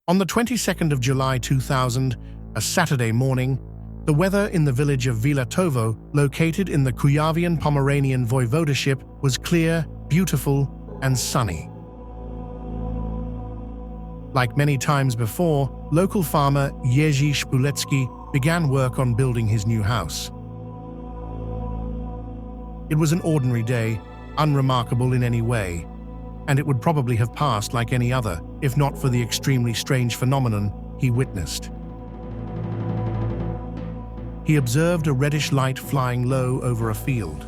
On the 22nd of July 2000, a Saturday morning, the weather in the village of Wylatowo, located in the Kuyawian-Pomeranian voivodeship, was clear, beautiful, and sunny. Like many times before, local farmer Jerzy Szpulecki began work on building his new house. It was an ordinary day, unremarkable in any way, and it would probably have passed like any other, if not for the extremely strange phenomenon he witnessed. He observed a reddish light flying low over a field.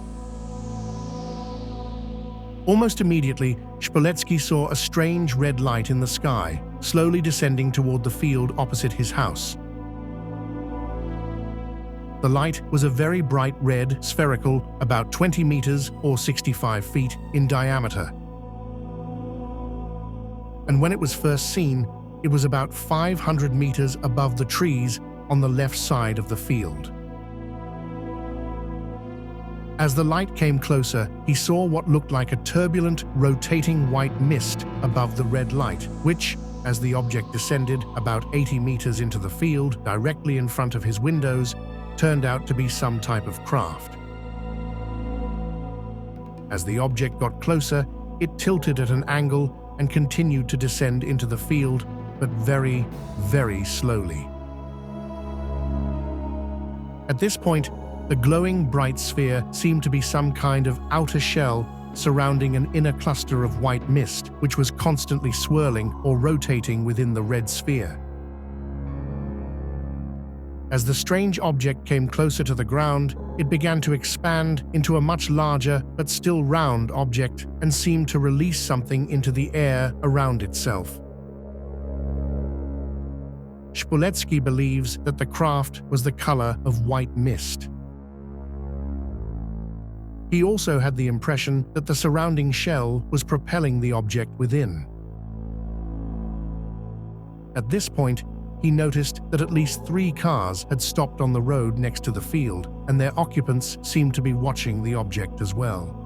Almost immediately, Szpulecki saw a strange red light in the sky, slowly descending toward the field opposite his house. The light was a very bright red, spherical, about 20 meters or 65 feet in diameter. And when it was first seen, it was about 500 meters above the trees on the left side of the field. As the light came closer, he saw what looked like a turbulent, rotating white mist above the red light, which, as the object descended about 80 meters into the field directly in front of his windows, turned out to be some type of craft. As the object got closer, it tilted at an angle and continued to descend into the field, but very, very slowly. At this point, the glowing bright sphere seemed to be some kind of outer shell surrounding an inner cluster of white mist, which was constantly swirling or rotating within the red sphere. As the strange object came closer to the ground, it began to expand into a much larger but still round object and seemed to release something into the air around itself. Szpulecki believes that the craft was the color of white mist. He also had the impression that the surrounding shell was propelling the object within. At this point, he noticed that at least 3 cars had stopped on the road next to the field, and their occupants seemed to be watching the object as well.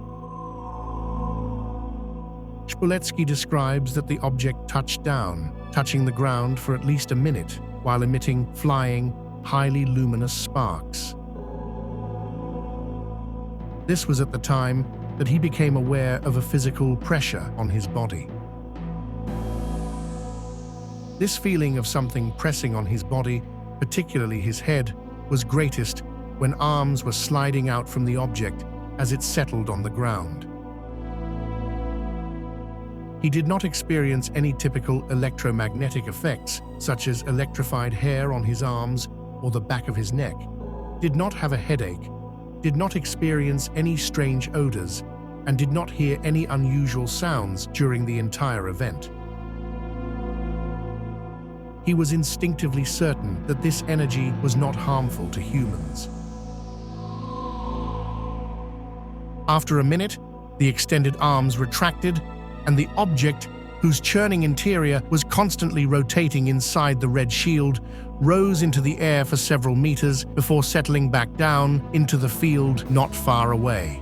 Szpulecki describes that the object touched down, touching the ground for at least a minute, while emitting flying, highly luminous sparks. This was at the time that he became aware of a physical pressure on his body. This feeling of something pressing on his body, particularly his head, was greatest when arms were sliding out from the object as it settled on the ground. He did not experience any typical electromagnetic effects, such as electrified hair on his arms or the back of his neck, did not have a headache, did not experience any strange odors, and did not hear any unusual sounds during the entire event. He was instinctively certain that this energy was not harmful to humans. After a minute, the extended arms retracted, and the object, whose churning interior was constantly rotating inside the red shield, rose into the air for several meters before settling back down into the field not far away.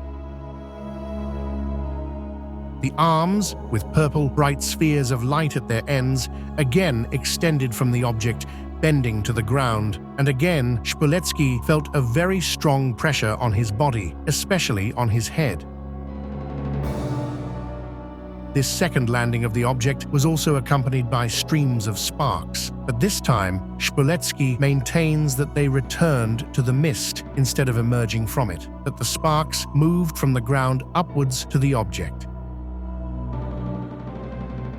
The arms, with purple bright spheres of light at their ends, again extended from the object, bending to the ground, and again Szpulecki felt a very strong pressure on his body, especially on his head. This second landing of the object was also accompanied by streams of sparks, but this time Szpulecki maintains that they returned to the mist instead of emerging from it, that the sparks moved from the ground upwards to the object.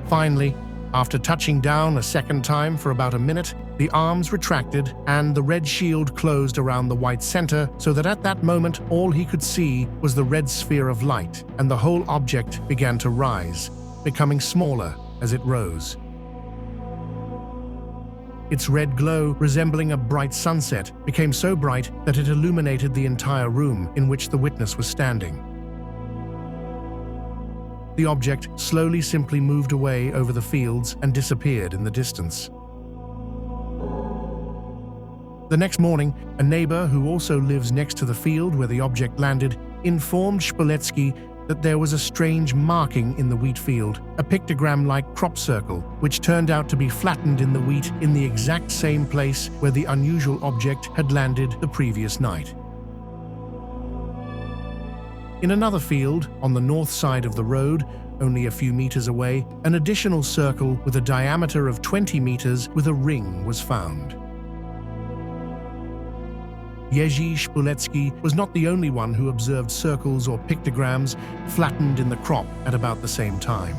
Finally, after touching down a second time for about a minute, the arms retracted and the red shield closed around the white center, so that at that moment all he could see was the red sphere of light, and the whole object began to rise, becoming smaller as it rose. Its red glow, resembling a bright sunset, became so bright that it illuminated the entire room in which the witness was standing. The object slowly simply moved away over the fields and disappeared in the distance. The next morning, a neighbor who also lives next to the field where the object landed informed Szpulecki that there was a strange marking in the wheat field, a pictogram-like crop circle, which turned out to be flattened in the wheat in the exact same place where the unusual object had landed the previous night. In another field, on the north side of the road, only a few meters away, an additional circle with a diameter of 20 meters with a ring was found. Jerzy Szpulecki was not the only one who observed circles or pictograms flattened in the crop at about the same time.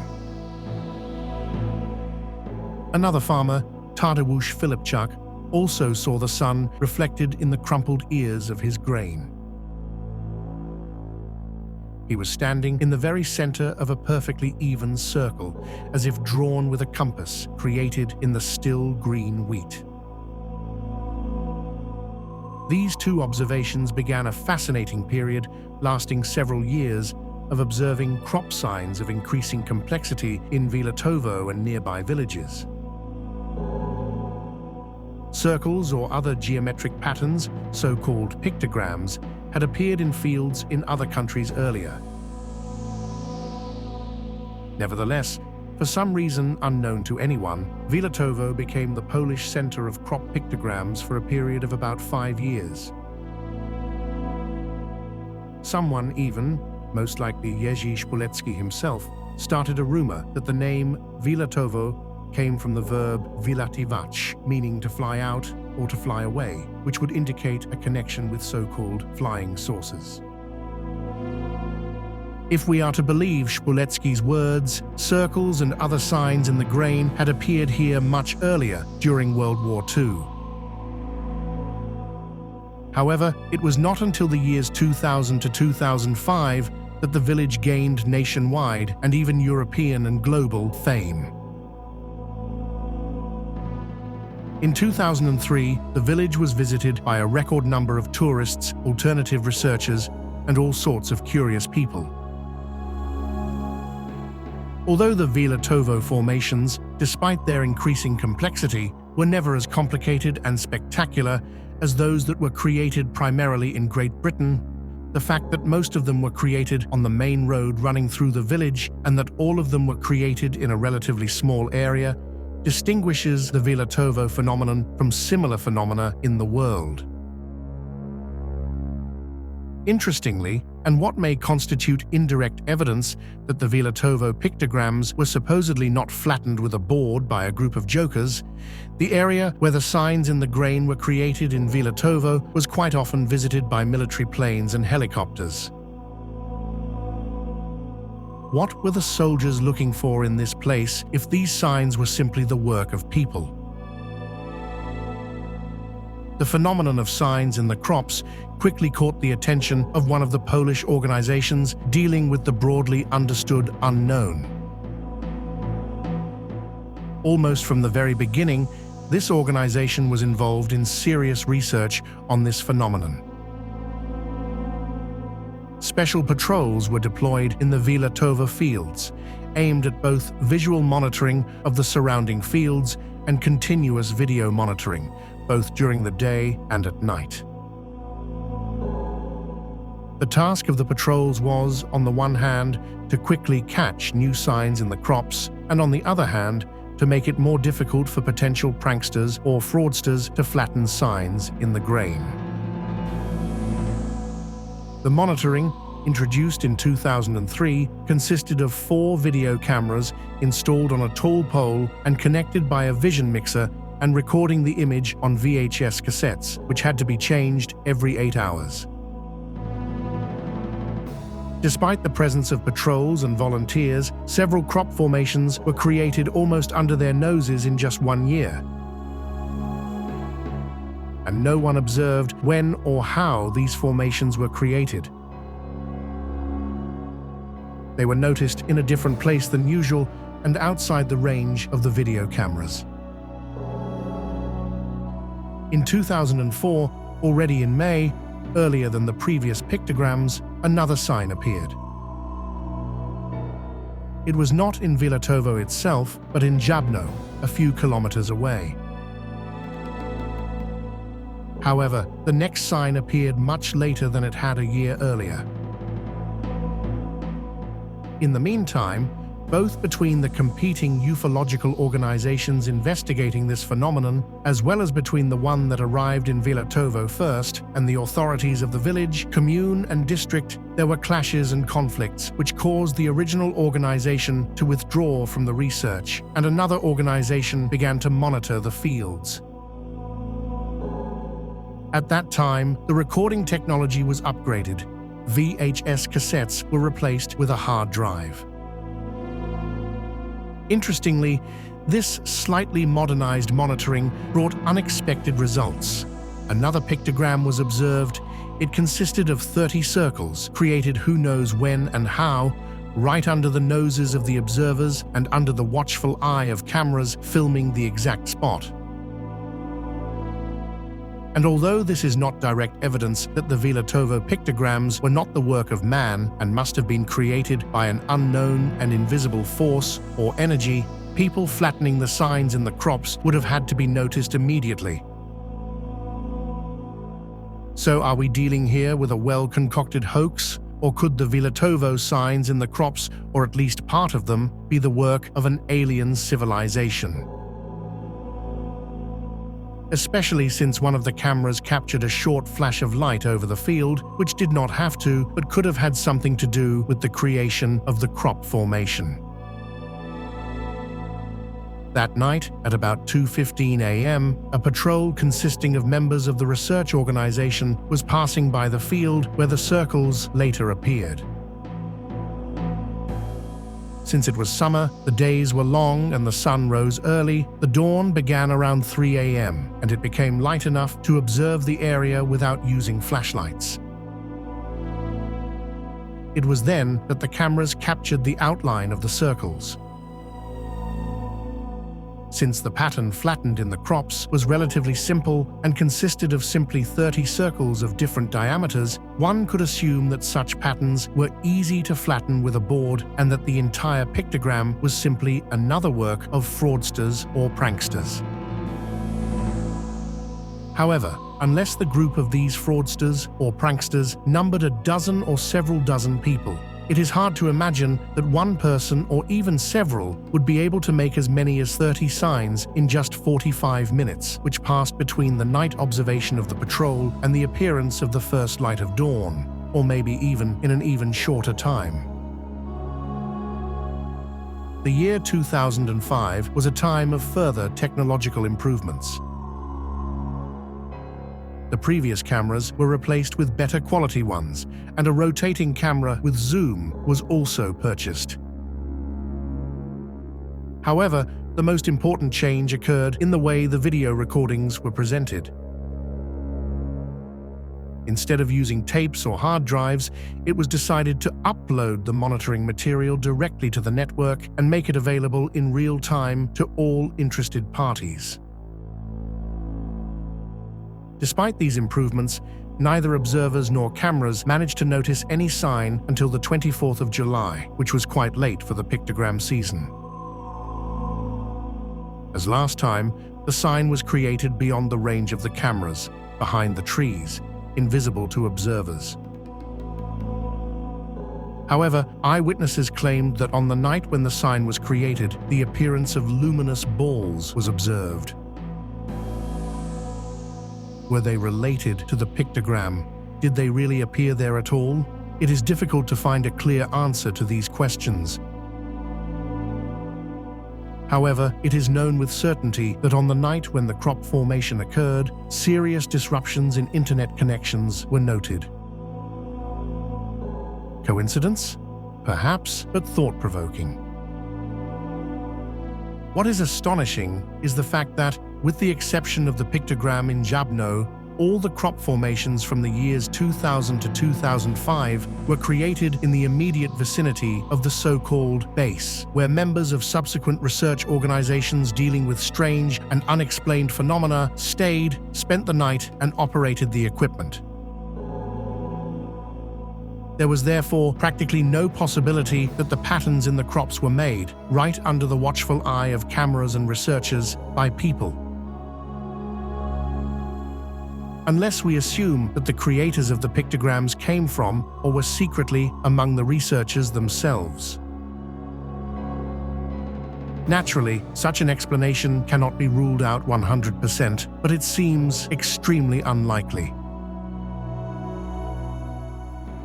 Another farmer, Tadeusz Filipczuk, also saw the sun reflected in the crumpled ears of his grain. He was standing in the very center of a perfectly even circle, as if drawn with a compass created in the still green wheat. These two observations began a fascinating period lasting several years of observing crop signs of increasing complexity in Wylatowo and nearby villages. Circles or other geometric patterns, so-called pictograms, had appeared in fields in other countries earlier. Nevertheless, for some reason unknown to anyone, Wylatowo became the Polish center of crop pictograms for a period of about 5 years. Someone even, most likely Jerzy Szpulecki himself, started a rumor that the name Wylatowo came from the verb wylatywać, meaning to fly out or to fly away, which would indicate a connection with so-called flying saucers. If we are to believe Szpulecki's words, circles and other signs in the grain had appeared here much earlier, during World War II. However, it was not until the years 2000 to 2005 that the village gained nationwide and even European and global fame. In 2003, the village was visited by a record number of tourists, alternative researchers, and all sorts of curious people. Although the Wylatowo formations, despite their increasing complexity, were never as complicated and spectacular as those that were created primarily in Great Britain, the fact that most of them were created on the main road running through the village and that all of them were created in a relatively small area distinguishes the Wylatowo phenomenon from similar phenomena in the world. Interestingly, and what may constitute indirect evidence that the Wylatowo pictograms were supposedly not flattened with a board by a group of jokers, the area where the signs in the grain were created in Wylatowo was quite often visited by military planes and helicopters. What were the soldiers looking for in this place if these signs were simply the work of people? The phenomenon of signs in the crops quickly caught the attention of one of the Polish organizations dealing with the broadly understood unknown. Almost from the very beginning, this organization was involved in serious research on this phenomenon. Special patrols were deployed in the Wylatowo fields, aimed at both visual monitoring of the surrounding fields and continuous video monitoring, both during the day and at night. The task of the patrols was, on the one hand, to quickly catch new signs in the crops, and on the other hand, to make it more difficult for potential pranksters or fraudsters to flatten signs in the grain. The monitoring, introduced in 2003, consisted of 4 video cameras installed on a tall pole and connected by a vision mixer and recording the image on VHS cassettes, which had to be changed every 8 hours. Despite the presence of patrols and volunteers, several crop formations were created almost under their noses in just 1 year. And no one observed when or how these formations were created. They were noticed in a different place than usual and outside the range of the video cameras. In 2004, already in May, earlier than the previous pictograms, another sign appeared. It was not in Wylatowo itself, but in Jabno, a few kilometers away. However, the next sign appeared much later than it had a year earlier. In the meantime, both between the competing ufological organizations investigating this phenomenon, as well as between the one that arrived in Wylatowo first and the authorities of the village, commune, and district, there were clashes and conflicts which caused the original organization to withdraw from the research, and another organization began to monitor the fields. At that time, the recording technology was upgraded. VHS cassettes were replaced with a hard drive. Interestingly, this slightly modernized monitoring brought unexpected results. Another pictogram was observed. It consisted of 30 circles, created who knows when and how, right under the noses of the observers and under the watchful eye of cameras filming the exact spot. And although this is not direct evidence that the Wylatowo pictograms were not the work of man and must have been created by an unknown and invisible force or energy, people flattening the signs in the crops would have had to be noticed immediately. So are we dealing here with a well-concocted hoax, or could the Wylatowo signs in the crops, or at least part of them, be the work of an alien civilization? Especially since one of the cameras captured a short flash of light over the field, which did not have to, but could have had something to do with the creation of the crop formation. That night, at about 2:15 a.m., a patrol consisting of members of the research organization was passing by the field where the circles later appeared. Since it was summer, the days were long and the sun rose early, the dawn began around 3 a.m., and it became light enough to observe the area without using flashlights. It was then that the cameras captured the outline of the circles. Since the pattern flattened in the crops was relatively simple and consisted of simply 30 circles of different diameters, one could assume that such patterns were easy to flatten with a board and that the entire pictogram was simply another work of fraudsters or pranksters. However, unless the group of these fraudsters or pranksters numbered a dozen or several dozen people, it is hard to imagine that one person or even several would be able to make as many as 30 signs in just 45 minutes, which passed between the night observation of the patrol and the appearance of the first light of dawn, or maybe even in an even shorter time. The year 2005 was a time of further technological improvements. The previous cameras were replaced with better quality ones, and a rotating camera with zoom was also purchased. However, the most important change occurred in the way the video recordings were presented. Instead of using tapes or hard drives, it was decided to upload the monitoring material directly to the network and make it available in real time to all interested parties. Despite these improvements, neither observers nor cameras managed to notice any sign until the 24th of July, which was quite late for the pictogram season. As last time, the sign was created beyond the range of the cameras, behind the trees, invisible to observers. However, eyewitnesses claimed that on the night when the sign was created, the appearance of luminous balls was observed. Were they related to the pictogram? Did they really appear there at all? It is difficult to find a clear answer to these questions. However, it is known with certainty that on the night when the crop formation occurred, serious disruptions in internet connections were noted. Coincidence? Perhaps, but thought-provoking. What is astonishing is the fact that, with the exception of the pictogram in Jabno, all the crop formations from the years 2000 to 2005 were created in the immediate vicinity of the so-called base, where members of subsequent research organizations dealing with strange and unexplained phenomena stayed, spent the night, and operated the equipment. There was therefore practically no possibility that the patterns in the crops were made, right under the watchful eye of cameras and researchers, by people. Unless we assume that the creators of the pictograms came from or were secretly among the researchers themselves. Naturally, such an explanation cannot be ruled out 100%, but it seems extremely unlikely.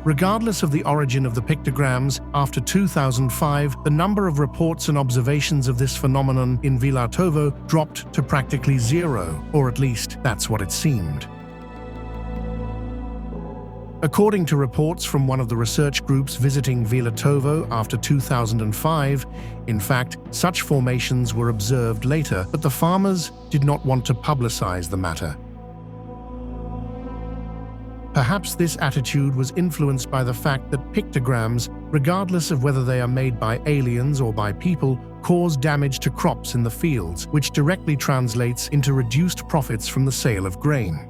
Regardless of the origin of the pictograms, after 2005, the number of reports and observations of this phenomenon in Wylatowo dropped to practically zero, or at least that's what it seemed. According to reports from one of the research groups visiting Wylatowo after 2005, in fact, such formations were observed later, but the farmers did not want to publicize the matter. Perhaps this attitude was influenced by the fact that pictograms, regardless of whether they are made by aliens or by people, cause damage to crops in the fields, which directly translates into reduced profits from the sale of grain.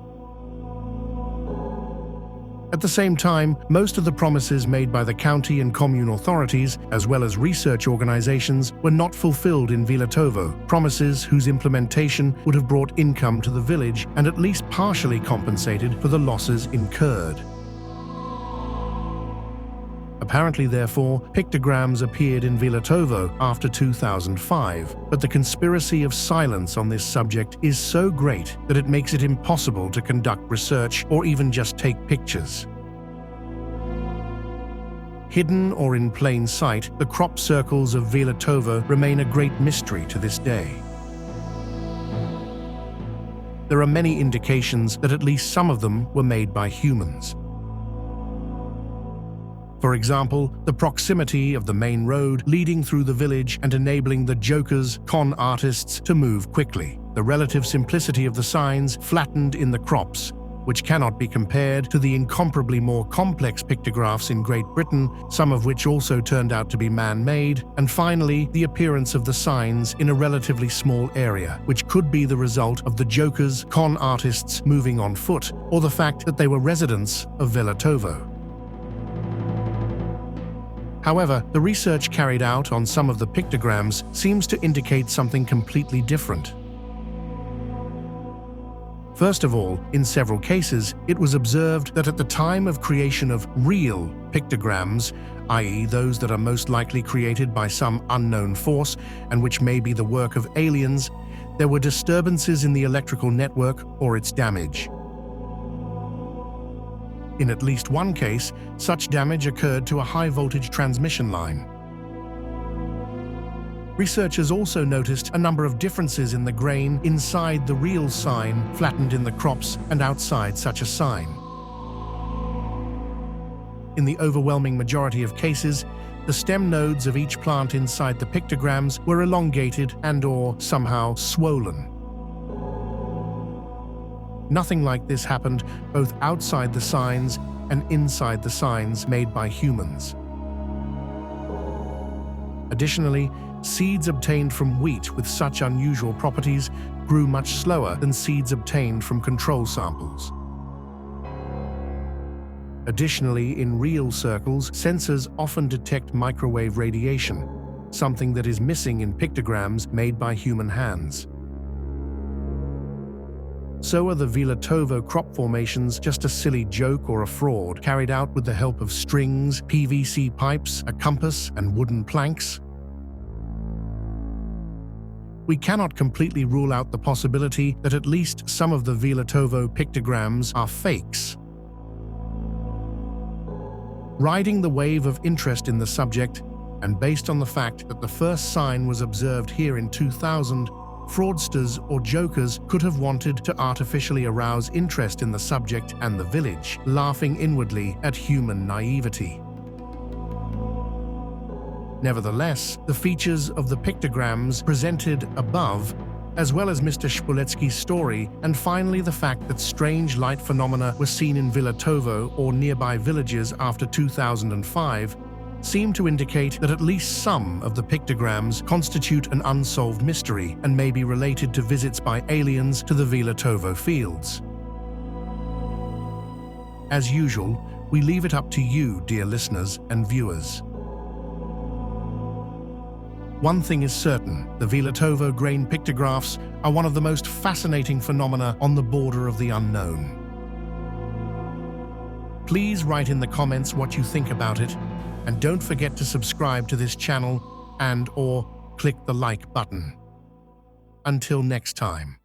At the same time, most of the promises made by the county and commune authorities, as well as research organizations, were not fulfilled in Wylatowo, promises whose implementation would have brought income to the village and at least partially compensated for the losses incurred. Apparently, therefore, pictograms appeared in Wylatowo after 2005, but the conspiracy of silence on this subject is so great that it makes it impossible to conduct research or even just take pictures. Hidden or in plain sight, the crop circles of Wylatowo remain a great mystery to this day. There are many indications that at least some of them were made by humans. For example, the proximity of the main road leading through the village and enabling the jokers, con artists, to move quickly. The relative simplicity of the signs flattened in the crops, which cannot be compared to the incomparably more complex pictographs in Great Britain, some of which also turned out to be man-made, and finally, the appearance of the signs in a relatively small area, which could be the result of the jokers, con artists moving on foot, or the fact that they were residents of Wylatowo. However, the research carried out on some of the pictograms seems to indicate something completely different. First of all, in several cases, it was observed that at the time of creation of real pictograms, i.e. those that are most likely created by some unknown force and which may be the work of aliens, there were disturbances in the electrical network or its damage. In at least one case, such damage occurred to a high-voltage transmission line. Researchers also noticed a number of differences in the grain inside the real sign flattened in the crops and outside such a sign. In the overwhelming majority of cases, the stem nodes of each plant inside the pictograms were elongated and/or somehow swollen. Nothing like this happened both outside the signs and inside the signs made by humans. Additionally, seeds obtained from wheat with such unusual properties grew much slower than seeds obtained from control samples. Additionally, in real circles, sensors often detect microwave radiation, something that is missing in pictograms made by human hands. So are the Wylatowo crop formations just a silly joke or a fraud carried out with the help of strings, PVC pipes, a compass, and wooden planks? We cannot completely rule out the possibility that at least some of the Wylatowo pictograms are fakes. Riding the wave of interest in the subject, and based on the fact that the first sign was observed here in 2000, fraudsters or jokers could have wanted to artificially arouse interest in the subject and the village, laughing inwardly at human naivety. Nevertheless, the features of the pictograms presented above, as well as Mr. Szpulecki's story, and finally the fact that strange light phenomena were seen in Wylatowo or nearby villages after 2005, seem to indicate that at least some of the pictograms constitute an unsolved mystery and may be related to visits by aliens to the Wylatowo fields. As usual, we leave it up to you, dear listeners and viewers. One thing is certain, the Wylatowo grain pictographs are one of the most fascinating phenomena on the border of the unknown. Please write in the comments what you think about it, and don't forget to subscribe to this channel and/or click the like button. Until next time.